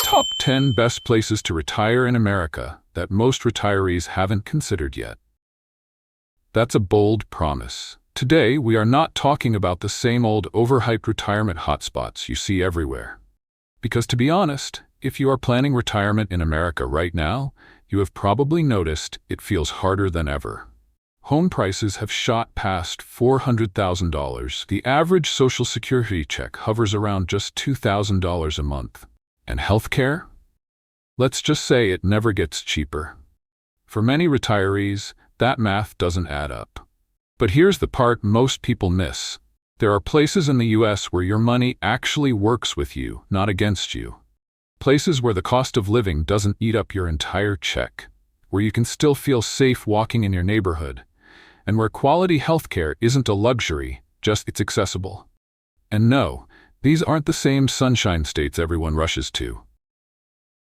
Top 10 best places to retire in America that most retirees haven't considered yet. That's a bold promise. Today, we are not talking about the same old overhyped retirement hotspots you see everywhere. Because to be honest, if you are planning retirement in America right now, you have probably noticed it feels harder than ever. Home prices have shot past $400,000. The average Social Security check hovers around just $2,000 a month. And healthcare? Let's just say it never gets cheaper. For many retirees, that math doesn't add up. But here's the part most people miss. There are places in the US where your money actually works with you, not against you. Places where the cost of living doesn't eat up your entire check, where you can still feel safe walking in your neighborhood, and where quality healthcare isn't a luxury, just it's accessible. And no, these aren't the same sunshine states everyone rushes to.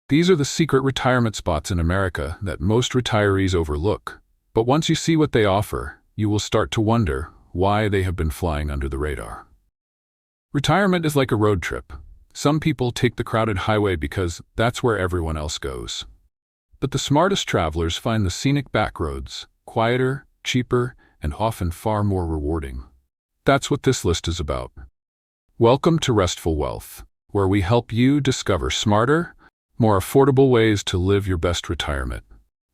These are the secret retirement spots in America that most retirees overlook. But once you see what they offer, you will start to wonder why they have been flying under the radar. Retirement is like a road trip. Some people take the crowded highway because that's where everyone else goes. But the smartest travelers find the scenic back roads, quieter, cheaper, and often far more rewarding. That's what this list is about. Welcome to Restful Wealth, where we help you discover smarter, more affordable ways to live your best retirement.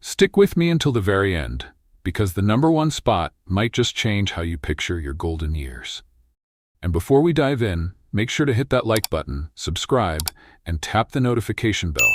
Stick with me until the very end, because the number one spot might just change how you picture your golden years. And before we dive in, make sure to hit that like button, subscribe, and tap the notification bell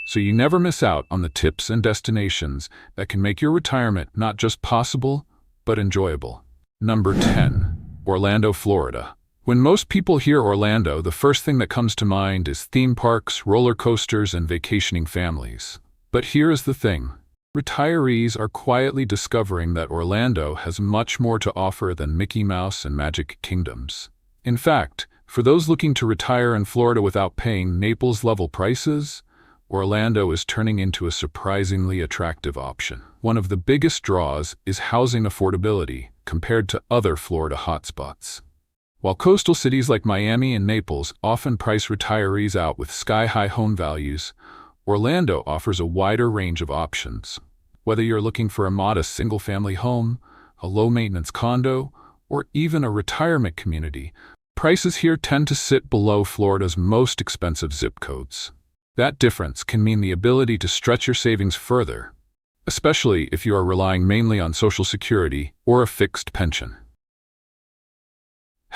so you never miss out on the tips and destinations that can make your retirement not just possible, but enjoyable. Number 10. Orlando, Florida. When most people hear Orlando, the first thing that comes to mind is theme parks, roller coasters, and vacationing families. But here is the thing. Retirees are quietly discovering that Orlando has much more to offer than Mickey Mouse and Magic Kingdoms. In fact, for those looking to retire in Florida without paying Naples-level prices, Orlando is turning into a surprisingly attractive option. One of the biggest draws is housing affordability compared to other Florida hotspots. While coastal cities like Miami and Naples often price retirees out with sky-high home values, Orlando offers a wider range of options. Whether you're looking for a modest single-family home, a low-maintenance condo, or even a retirement community, prices here tend to sit below Florida's most expensive zip codes. That difference can mean the ability to stretch your savings further, especially if you are relying mainly on Social Security or a fixed pension.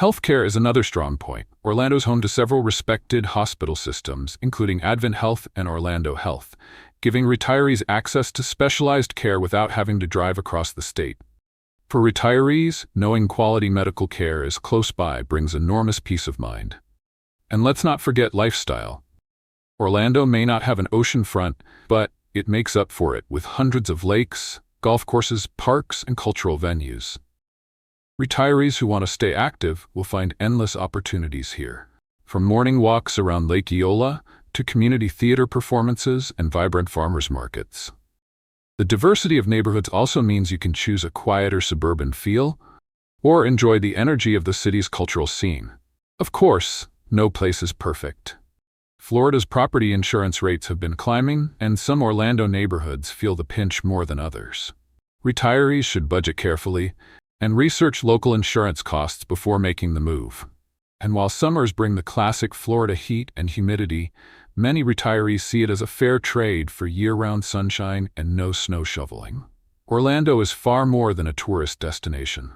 Healthcare is another strong point. Orlando's home to several respected hospital systems, including Advent Health and Orlando Health, giving retirees access to specialized care without having to drive across the state. For retirees, knowing quality medical care is close by brings enormous peace of mind. And let's not forget lifestyle. Orlando may not have an ocean front, but it makes up for it with hundreds of lakes, golf courses, parks, and cultural venues. Retirees who want to stay active will find endless opportunities here. From morning walks around Lake Eola to community theater performances and vibrant farmers markets. The diversity of neighborhoods also means you can choose a quieter suburban feel or enjoy the energy of the city's cultural scene. Of course, no place is perfect. Florida's property insurance rates have been climbing, and some Orlando neighborhoods feel the pinch more than others. Retirees should budget carefully and research local insurance costs before making the move. And while summers bring the classic Florida heat and humidity, many retirees see it as a fair trade for year-round sunshine and no snow shoveling. Orlando is far more than a tourist destination.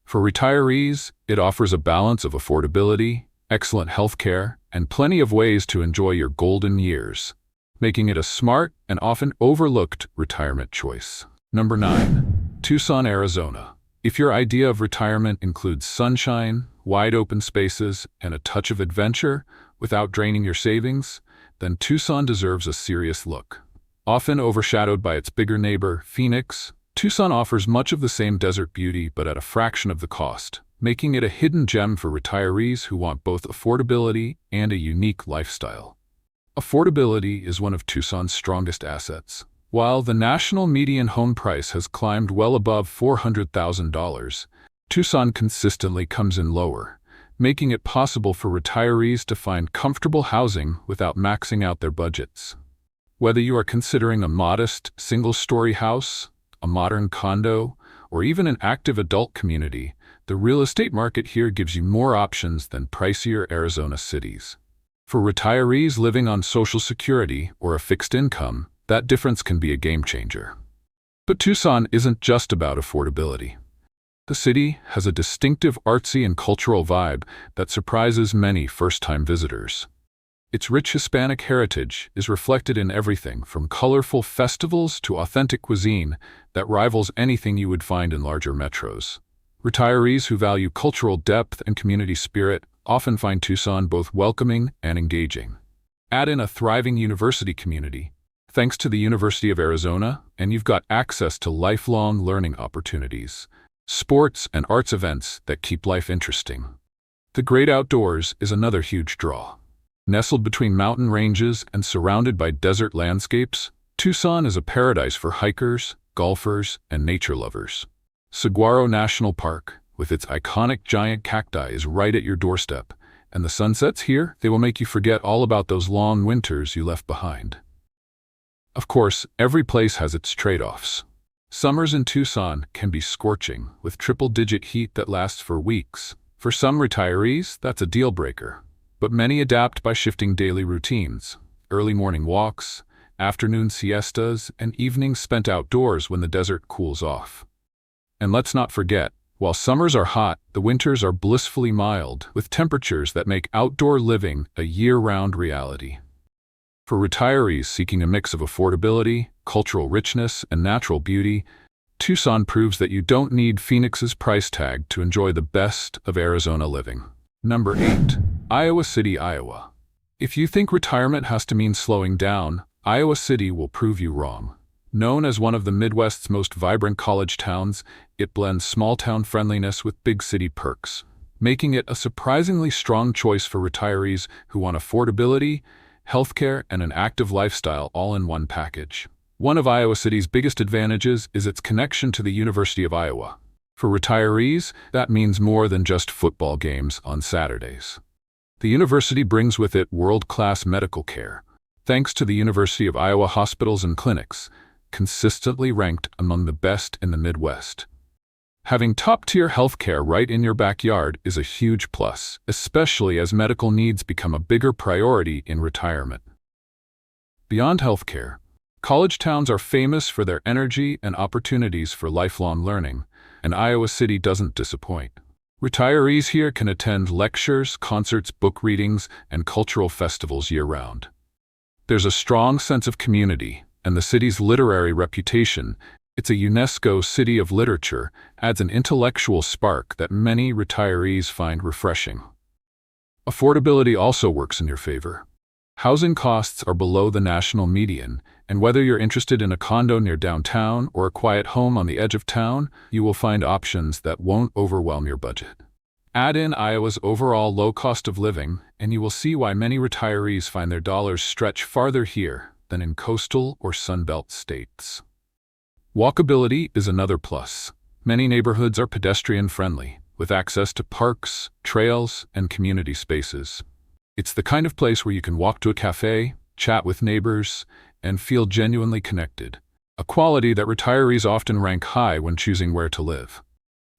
For retirees, it offers a balance of affordability, excellent health care, and plenty of ways to enjoy your golden years, making it a smart and often overlooked retirement choice. Number 9. Tucson, Arizona. If your idea of retirement includes sunshine, wide-open spaces, and a touch of adventure without draining your savings, then Tucson deserves a serious look. Often overshadowed by its bigger neighbor, Phoenix, Tucson offers much of the same desert beauty but at a fraction of the cost, making it a hidden gem for retirees who want both affordability and a unique lifestyle. Affordability is one of Tucson's strongest assets. While the national median home price has climbed well above $400,000, Tucson consistently comes in lower, making it possible for retirees to find comfortable housing without maxing out their budgets. Whether you are considering a modest, single-story house, a modern condo, or even an active adult community, the real estate market here gives you more options than pricier Arizona cities. For retirees living on Social Security or a fixed income, that difference can be a game changer. But Tucson isn't just about affordability. The city has a distinctive artsy and cultural vibe that surprises many first-time visitors. Its rich Hispanic heritage is reflected in everything from colorful festivals to authentic cuisine that rivals anything you would find in larger metros. Retirees who value cultural depth and community spirit often find Tucson both welcoming and engaging. Add in a thriving university community, thanks to the University of Arizona, and you've got access to lifelong learning opportunities, sports and arts events that keep life interesting. The great outdoors is another huge draw. Nestled between mountain ranges and surrounded by desert landscapes, Tucson is a paradise for hikers, golfers, and nature lovers. Saguaro National Park, with its iconic giant cacti, is right at your doorstep, and the sunsets here, they will make you forget all about those long winters you left behind. Of course, every place has its trade-offs. Summers in Tucson can be scorching, with triple-digit heat that lasts for weeks. For some retirees, that's a deal-breaker. But many adapt by shifting daily routines, early morning walks, afternoon siestas, and evenings spent outdoors when the desert cools off. And let's not forget, while summers are hot, the winters are blissfully mild, with temperatures that make outdoor living a year-round reality. For retirees seeking a mix of affordability, cultural richness, and natural beauty, Tucson proves that you don't need Phoenix's price tag to enjoy the best of Arizona living. Number 8. Iowa City, Iowa. If you think retirement has to mean slowing down, Iowa City will prove you wrong. Known as one of the Midwest's most vibrant college towns, it blends small-town friendliness with big-city perks, making it a surprisingly strong choice for retirees who want affordability, healthcare, and an active lifestyle all in one package. One of Iowa City's biggest advantages is its connection to the University of Iowa. For retirees, that means more than just football games on Saturdays. The university brings with it world-class medical care, thanks to the University of Iowa hospitals and clinics, consistently ranked among the best in the Midwest. Having top-tier healthcare right in your backyard is a huge plus, especially as medical needs become a bigger priority in retirement. Beyond healthcare, college towns are famous for their energy and opportunities for lifelong learning, and Iowa City doesn't disappoint. Retirees here can attend lectures, concerts, book readings, and cultural festivals year-round. There's a strong sense of community, and the city's literary reputation, it's a UNESCO City of Literature, adds an intellectual spark that many retirees find refreshing. Affordability also works in your favor. Housing costs are below the national median, and whether you're interested in a condo near downtown or a quiet home on the edge of town, you will find options that won't overwhelm your budget. Add in Iowa's overall low cost of living, and you will see why many retirees find their dollars stretch farther here than in coastal or Sunbelt states. Walkability is another plus. Many neighborhoods are pedestrian-friendly, with access to parks, trails, and community spaces. It's the kind of place where you can walk to a cafe, chat with neighbors, and feel genuinely connected, a quality that retirees often rank high when choosing where to live.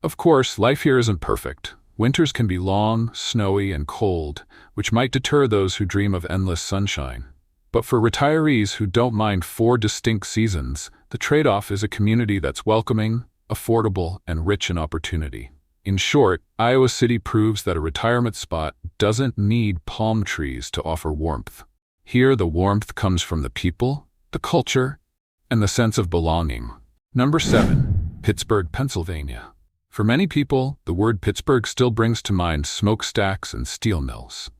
Of course, life here isn't perfect. Winters can be long, snowy, and cold, which might deter those who dream of endless sunshine. But for retirees who don't mind 4 distinct seasons, the trade-off is a community that's welcoming, affordable, and rich in opportunity. In short, Iowa City proves that a retirement spot doesn't need palm trees to offer warmth. Here, the warmth comes from the people, the culture, and the sense of belonging. Number 7. Pittsburgh, Pennsylvania. For many people, the word Pittsburgh still brings to mind smokestacks and steel mills.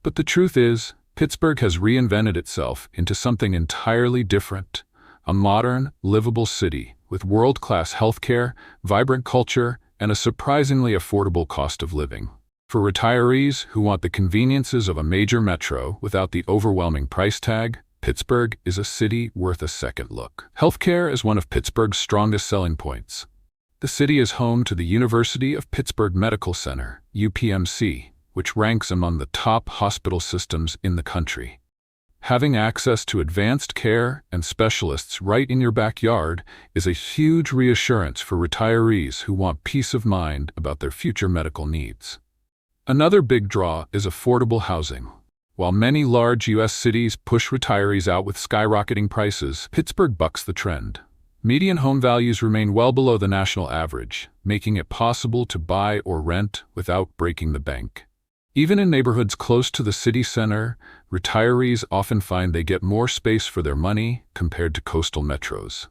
But the truth is, Pittsburgh has reinvented itself into something entirely different, a modern, livable city with world-class healthcare, vibrant culture, and a surprisingly affordable cost of living. For retirees who want the conveniences of a major metro without the overwhelming price tag, Pittsburgh is a city worth a second look. Healthcare is one of Pittsburgh's strongest selling points. The city is home to the University of Pittsburgh Medical Center, UPMC, which ranks among the top hospital systems in the country. Having access to advanced care and specialists right in your backyard is a huge reassurance for retirees who want peace of mind about their future medical needs. Another big draw is affordable housing. While many large U.S. cities push retirees out with skyrocketing prices, Pittsburgh bucks the trend. Median home values remain well below the national average, making it possible to buy or rent without breaking the bank. Even in neighborhoods close to the city center, retirees often find they get more space for their money compared to coastal metros.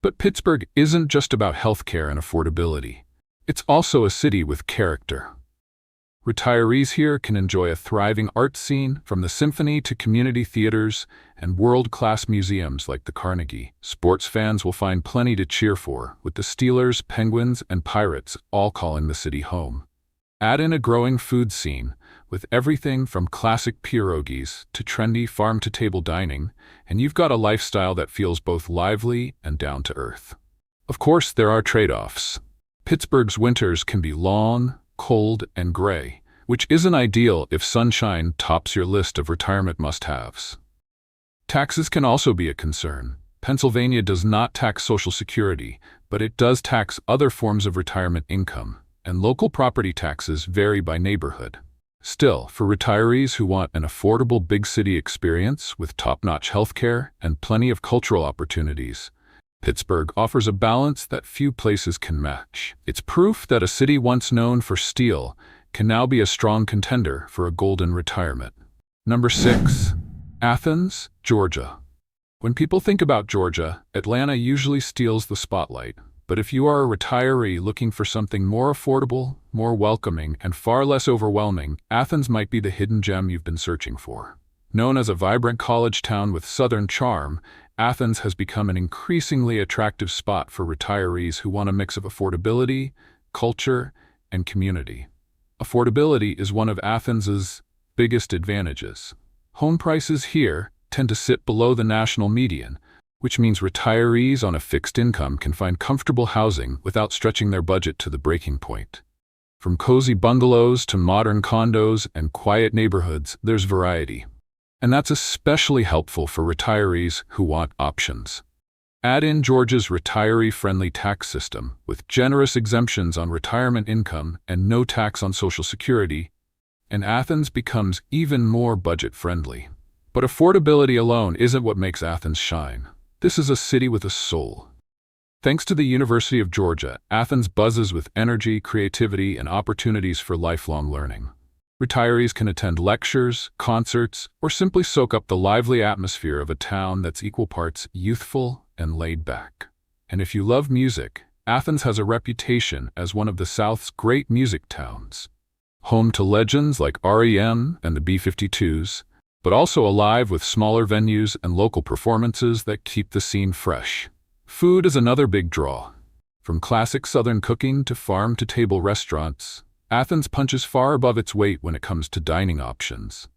But Pittsburgh isn't just about healthcare and affordability. It's also a city with character. Retirees here can enjoy a thriving art scene, from the symphony to community theaters and world-class museums like the Carnegie. Sports fans will find plenty to cheer for, with the Steelers, Penguins, and Pirates all calling the city home. Add in a growing food scene, with everything from classic pierogies to trendy farm-to-table dining, and you've got a lifestyle that feels both lively and down-to-earth. Of course, there are trade-offs. Pittsburgh's winters can be long, cold, and gray, which isn't ideal if sunshine tops your list of retirement must-haves. Taxes can also be a concern. Pennsylvania does not tax Social Security, but it does tax other forms of retirement income, and local property taxes vary by neighborhood. Still, for retirees who want an affordable big city experience with top-notch healthcare and plenty of cultural opportunities, Pittsburgh offers a balance that few places can match. It's proof that a city once known for steel can now be a strong contender for a golden retirement. Number 6. Athens, Georgia. When people think about Georgia, Atlanta usually steals the spotlight. But if you are a retiree looking for something more affordable, more welcoming, and far less overwhelming, Athens might be the hidden gem you've been searching for. Known as a vibrant college town with Southern charm, Athens has become an increasingly attractive spot for retirees who want a mix of affordability, culture, and community. Affordability is one of Athens's biggest advantages. Home prices here tend to sit below the national median, which means retirees on a fixed income can find comfortable housing without stretching their budget to the breaking point. From cozy bungalows to modern condos and quiet neighborhoods, there's variety. And that's especially helpful for retirees who want options. Add in Georgia's retiree-friendly tax system, with generous exemptions on retirement income and no tax on Social Security, and Athens becomes even more budget-friendly. But affordability alone isn't what makes Athens shine. This is a city with a soul. Thanks to the University of Georgia, Athens buzzes with energy, creativity, and opportunities for lifelong learning. Retirees can attend lectures, concerts, or simply soak up the lively atmosphere of a town that's equal parts youthful and laid back. And if you love music, Athens has a reputation as one of the South's great music towns. Home to legends like REM and the B-52s, but also alive with smaller venues and local performances that keep the scene fresh. Food is another big draw. From classic Southern cooking to farm-to-table restaurants, Athens punches far above its weight when it comes to dining options.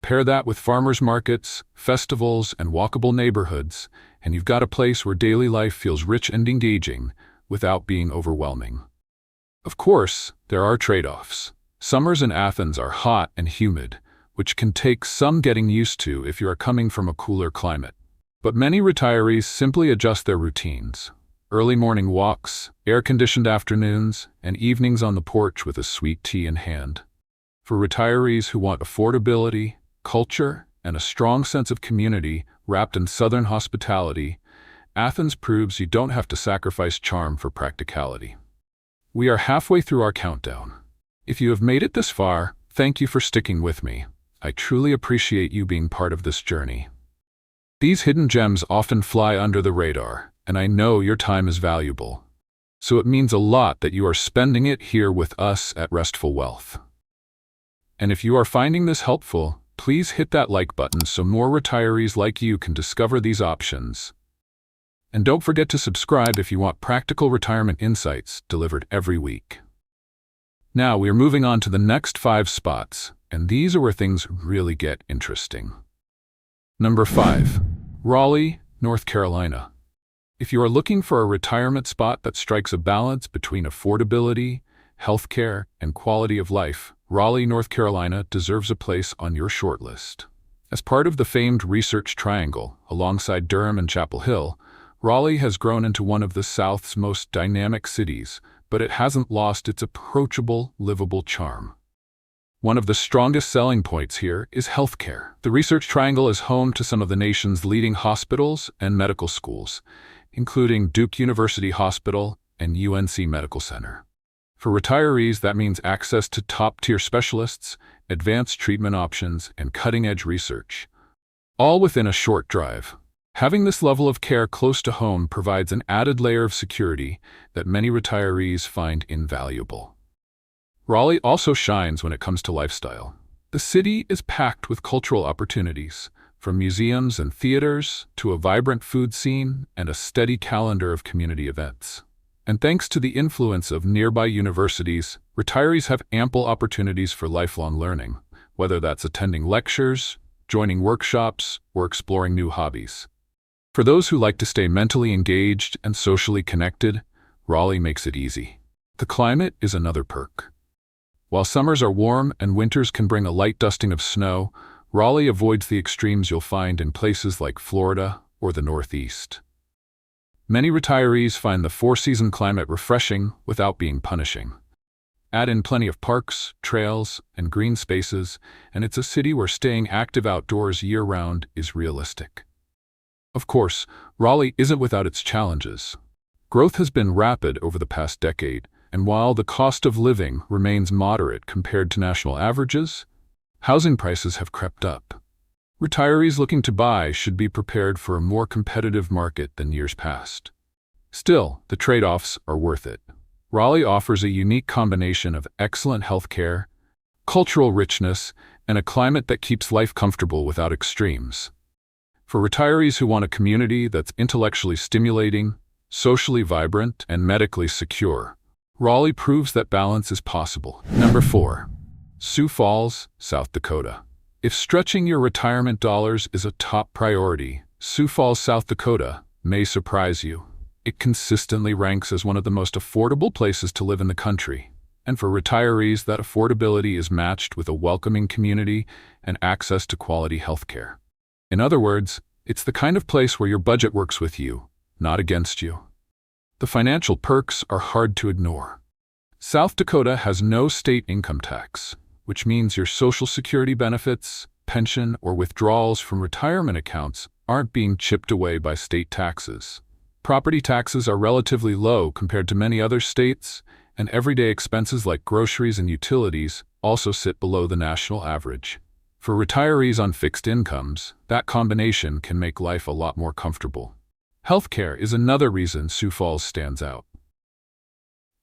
Pair that with farmers markets, festivals, and walkable neighborhoods, and you've got a place where daily life feels rich and engaging without being overwhelming. Of course, there are trade-offs. Summers in Athens are hot and humid, which can take some getting used to if you are coming from a cooler climate. But many retirees simply adjust their routines. Early morning walks, air-conditioned afternoons, and evenings on the porch with a sweet tea in hand. For retirees who want affordability, culture, and a strong sense of community wrapped in Southern hospitality, Athens proves you don't have to sacrifice charm for practicality. We are halfway through our countdown. If you have made it this far, thank you for sticking with me. I truly appreciate you being part of this journey. These hidden gems often fly under the radar, and I know your time is valuable. So it means a lot that you are spending it here with us at Restful Wealth. And if you are finding this helpful, please hit that like button so more retirees like you can discover these options. And don't forget to subscribe if you want practical retirement insights delivered every week. Now we are moving on to the next 5 spots, and these are where things really get interesting. Number 5. Raleigh, North Carolina. If you are looking for a retirement spot that strikes a balance between affordability, healthcare, and quality of life, Raleigh, North Carolina deserves a place on your shortlist. As part of the famed Research Triangle, alongside Durham and Chapel Hill, Raleigh has grown into one of the South's most dynamic cities, but it hasn't lost its approachable, livable charm. One of the strongest selling points here is healthcare. The Research Triangle is home to some of the nation's leading hospitals and medical schools, including Duke University Hospital and UNC Medical Center. For retirees, that means access to top-tier specialists, advanced treatment options, and cutting-edge research, all within a short drive. Having this level of care close to home provides an added layer of security that many retirees find invaluable. Raleigh also shines when it comes to lifestyle. The city is packed with cultural opportunities, from museums and theaters to a vibrant food scene and a steady calendar of community events. And thanks to the influence of nearby universities, retirees have ample opportunities for lifelong learning, whether that's attending lectures, joining workshops, or exploring new hobbies. For those who like to stay mentally engaged and socially connected, Raleigh makes it easy. The climate is another perk. While summers are warm and winters can bring a light dusting of snow, Raleigh avoids the extremes you'll find in places like Florida or the Northeast. Many retirees find the four-season climate refreshing without being punishing. Add in plenty of parks, trails, and green spaces, and it's a city where staying active outdoors year-round is realistic. Of course, Raleigh isn't without its challenges. Growth has been rapid over the past decade, and while the cost of living remains moderate compared to national averages, housing prices have crept up. Retirees looking to buy should be prepared for a more competitive market than years past. Still, the trade-offs are worth it. Raleigh offers a unique combination of excellent healthcare, cultural richness, and a climate that keeps life comfortable without extremes. For retirees who want a community that's intellectually stimulating, socially vibrant, and medically secure, Raleigh proves that balance is possible. Number 4. Sioux Falls, South Dakota. If stretching your retirement dollars is a top priority, Sioux Falls, South Dakota may surprise you. It consistently ranks as one of the most affordable places to live in the country. And for retirees, that affordability is matched with a welcoming community and access to quality healthcare. In other words, it's the kind of place where your budget works with you, not against you. The financial perks are hard to ignore. South Dakota has no state income tax, which means your Social Security benefits, pension, or withdrawals from retirement accounts aren't being chipped away by state taxes. Property taxes are relatively low compared to many other states, and everyday expenses like groceries and utilities also sit below the national average. For retirees on fixed incomes, that combination can make life a lot more comfortable. Healthcare is another reason Sioux Falls stands out.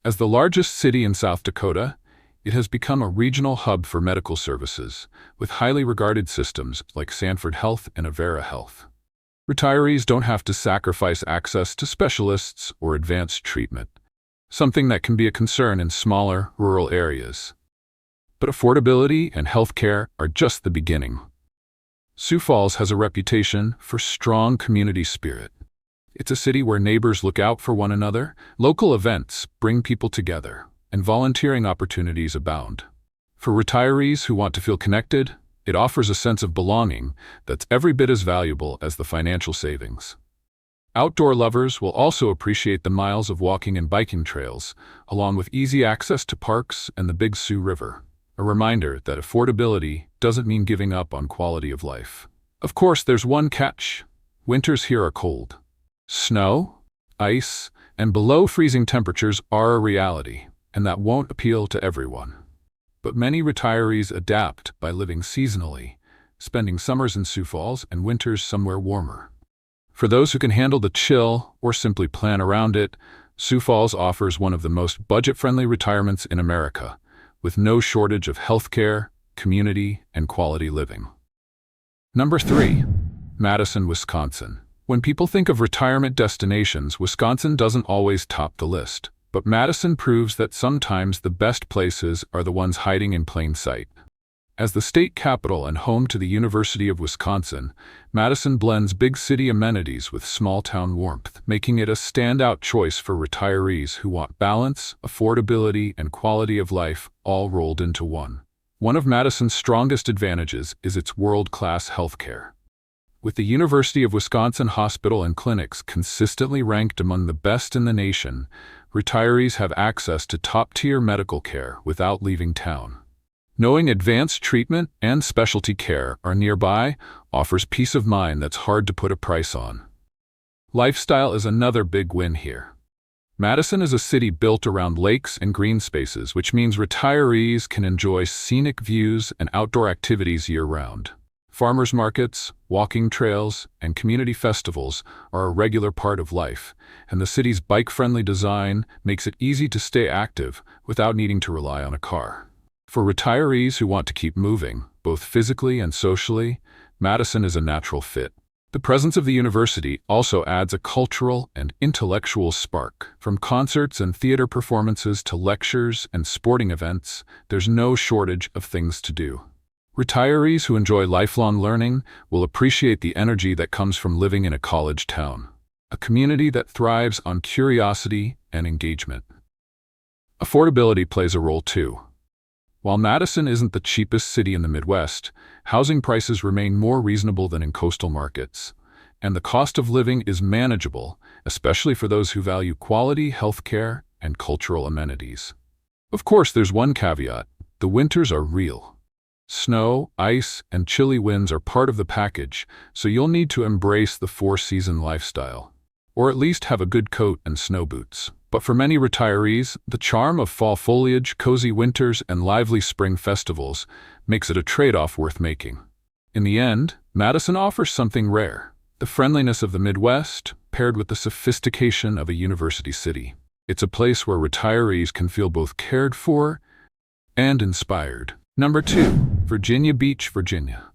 As the largest city in South Dakota, it has become a regional hub for medical services, with highly regarded systems like Sanford Health and Avera Health. Retirees don't have to sacrifice access to specialists or advanced treatment, something that can be a concern in smaller, rural areas. But affordability and healthcare are just the beginning. Sioux Falls has a reputation for strong community spirit. It's a city where neighbors look out for one another, local events bring people together, and volunteering opportunities abound. For retirees who want to feel connected, it offers a sense of belonging that's every bit as valuable as the financial savings. Outdoor lovers will also appreciate the miles of walking and biking trails, along with easy access to parks and the Big Sioux River. A reminder that affordability doesn't mean giving up on quality of life. Of course, there's one catch. Winters here are cold. Snow, ice, and below freezing temperatures are a reality, and that won't appeal to everyone. But many retirees adapt by living seasonally, spending summers in Sioux Falls and winters somewhere warmer. For those who can handle the chill or simply plan around it, Sioux Falls offers one of the most budget-friendly retirements in America, with no shortage of healthcare, community, and quality living. Number 3. Madison, Wisconsin. When people think of retirement destinations, Wisconsin doesn't always top the list. But Madison proves that sometimes the best places are the ones hiding in plain sight. As the state capital and home to the University of Wisconsin, Madison blends big city amenities with small-town warmth, making it a standout choice for retirees who want balance, affordability, and quality of life all rolled into one. One of Madison's strongest advantages is its world-class healthcare. With the University of Wisconsin Hospital and clinics consistently ranked among the best in the nation, retirees have access to top-tier medical care without leaving town. Knowing advanced treatment and specialty care are nearby offers peace of mind that's hard to put a price on. Lifestyle is another big win here. Madison is a city built around lakes and green spaces, which means retirees can enjoy scenic views and outdoor activities year-round. Farmers markets, walking trails, and community festivals are a regular part of life, and the city's bike-friendly design makes it easy to stay active without needing to rely on a car. For retirees who want to keep moving, both physically and socially, Madison is a natural fit. The presence of the university also adds a cultural and intellectual spark. From concerts and theater performances to lectures and sporting events, there's no shortage of things to do. Retirees who enjoy lifelong learning will appreciate the energy that comes from living in a college town, a community that thrives on curiosity and engagement. Affordability plays a role too. While Madison isn't the cheapest city in the Midwest, housing prices remain more reasonable than in coastal markets, and the cost of living is manageable, especially for those who value quality healthcare and cultural amenities. Of course, there's one caveat: the winters are real. Snow, ice, and chilly winds are part of the package, so you'll need to embrace the four-season lifestyle, or at least have a good coat and snow boots. But for many retirees, the charm of fall foliage, cozy winters, and lively spring festivals makes it a trade-off worth making. In the end, Madison offers something rare: the friendliness of the Midwest, paired with the sophistication of a university city. It's a place where retirees can feel both cared for and inspired. Number 2. Virginia Beach, Virginia.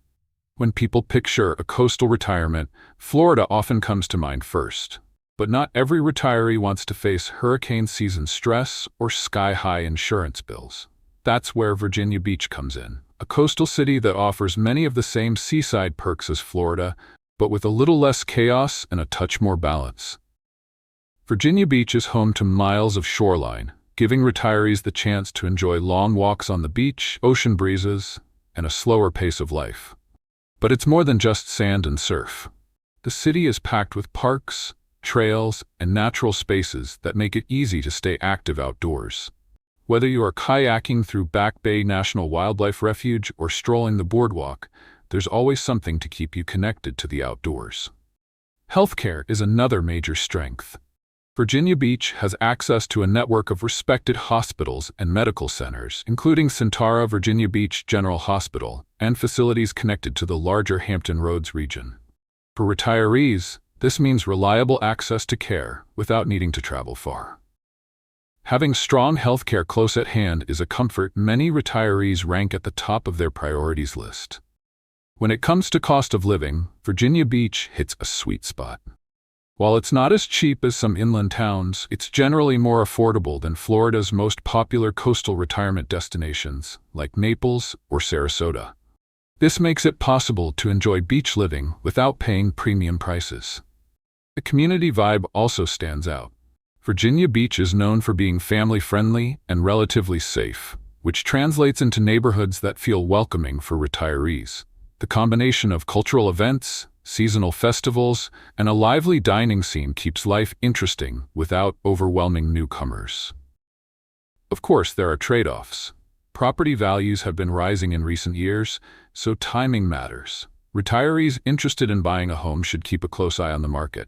When people picture a coastal retirement, Florida often comes to mind first. But not every retiree wants to face hurricane season stress or sky-high insurance bills. That's where Virginia Beach comes in, a coastal city that offers many of the same seaside perks as Florida, but with a little less chaos and a touch more balance. Virginia Beach is home to miles of shoreline, giving retirees the chance to enjoy long walks on the beach, ocean breezes, and a slower pace of life. But it's more than just sand and surf. The city is packed with parks, trails, and natural spaces that make it easy to stay active outdoors. Whether you are kayaking through Back Bay National Wildlife Refuge or strolling the boardwalk, there's always something to keep you connected to the outdoors. Healthcare is another major strength. Virginia Beach has access to a network of respected hospitals and medical centers, including Centara Virginia Beach General Hospital, and facilities connected to the larger Hampton Roads region. For retirees, this means reliable access to care without needing to travel far. Having strong healthcare close at hand is a comfort many retirees rank at the top of their priorities list. When it comes to cost of living, Virginia Beach hits a sweet spot. While it's not as cheap as some inland towns, it's generally more affordable than Florida's most popular coastal retirement destinations, like Naples or Sarasota. This makes it possible to enjoy beach living without paying premium prices. The community vibe also stands out. Virginia Beach is known for being family-friendly and relatively safe, which translates into neighborhoods that feel welcoming for retirees. The combination of cultural events, seasonal festivals, and a lively dining scene keeps life interesting without overwhelming newcomers. Of course, there are trade-offs. Property values have been rising in recent years, so timing matters. Retirees interested in buying a home should keep a close eye on the market.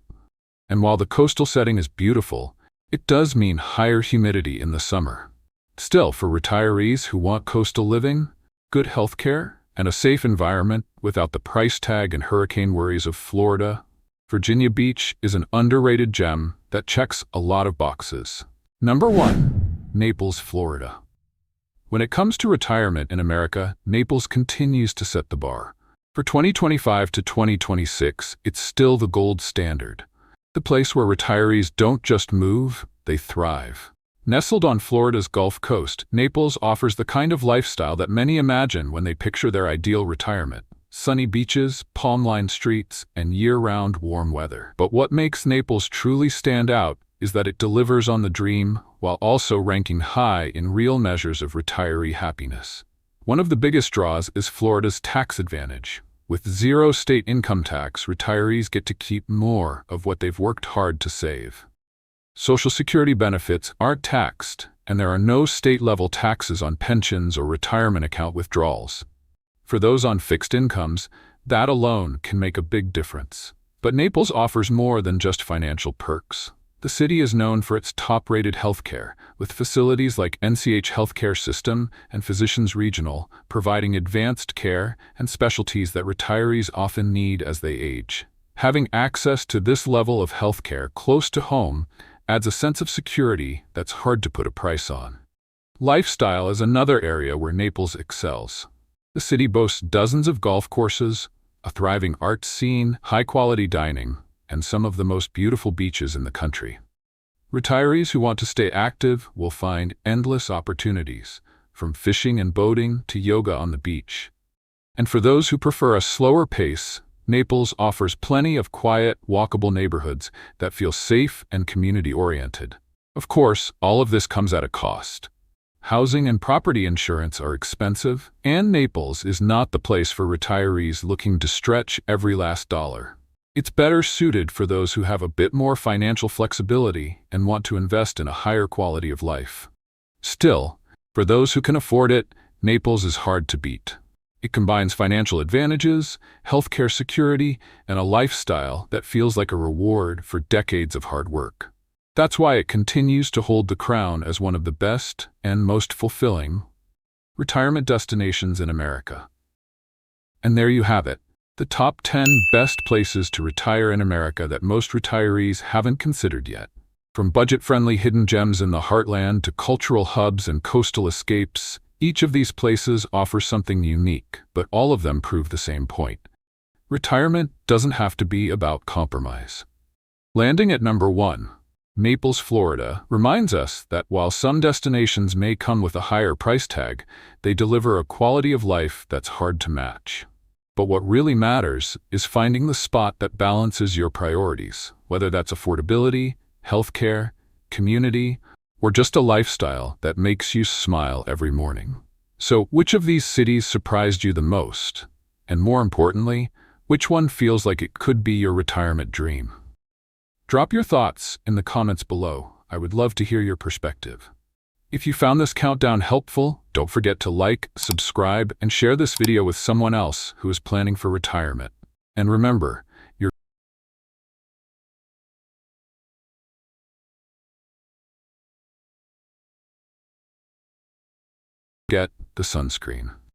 And while the coastal setting is beautiful, it does mean higher humidity in the summer. Still, for retirees who want coastal living, good healthcare, and a safe environment without the price tag and hurricane worries of Florida, Virginia Beach is an underrated gem that checks a lot of boxes. Number 1. Naples, Florida. When it comes to retirement in America, Naples continues to set the bar. For 2025 to 2026, it's still the gold standard. The place where retirees don't just move, they thrive. Nestled on Florida's Gulf Coast, Naples offers the kind of lifestyle that many imagine when they picture their ideal retirement. Sunny beaches, palm-lined streets, and year-round warm weather. But what makes Naples truly stand out is that it delivers on the dream while also ranking high in real measures of retiree happiness. One of the biggest draws is Florida's tax advantage. With zero state income tax, retirees get to keep more of what they've worked hard to save. Social Security benefits aren't taxed, and there are no state-level taxes on pensions or retirement account withdrawals. For those on fixed incomes, that alone can make a big difference. But Naples offers more than just financial perks. The city is known for its top-rated healthcare, with facilities like NCH Healthcare System and Physicians Regional providing advanced care and specialties that retirees often need as they age. Having access to this level of healthcare close to home adds a sense of security that's hard to put a price on. Lifestyle is another area where Naples excels. The city boasts dozens of golf courses, a thriving art scene, high-quality dining, and some of the most beautiful beaches in the country. Retirees who want to stay active will find endless opportunities, from fishing and boating to yoga on the beach. And for those who prefer a slower pace, Naples offers plenty of quiet, walkable neighborhoods that feel safe and community-oriented. Of course, all of this comes at a cost. Housing and property insurance are expensive, and Naples is not the place for retirees looking to stretch every last dollar. It's better suited for those who have a bit more financial flexibility and want to invest in a higher quality of life. Still, for those who can afford it, Naples is hard to beat. It combines financial advantages, healthcare security, and a lifestyle that feels like a reward for decades of hard work. That's why it continues to hold the crown as one of the best and most fulfilling retirement destinations in America. And there you have it. The top 10 best places to retire in America that most retirees haven't considered yet. From budget-friendly hidden gems in the heartland to cultural hubs and coastal escapes, each of these places offers something unique, but all of them prove the same point. Retirement doesn't have to be about compromise. Landing at number 1, Naples, Florida, reminds us that while some destinations may come with a higher price tag, they deliver a quality of life that's hard to match. But what really matters is finding the spot that balances your priorities, whether that's affordability, healthcare, community, or just a lifestyle that makes you smile every morning. So, which of these cities surprised you the most? And more importantly, which one feels like it could be your retirement dream? Drop your thoughts in the comments below. I would love to hear your perspective. If you found this countdown helpful, don't forget to like, subscribe, and share this video with someone else who is planning for retirement. And remember, get the sunscreen.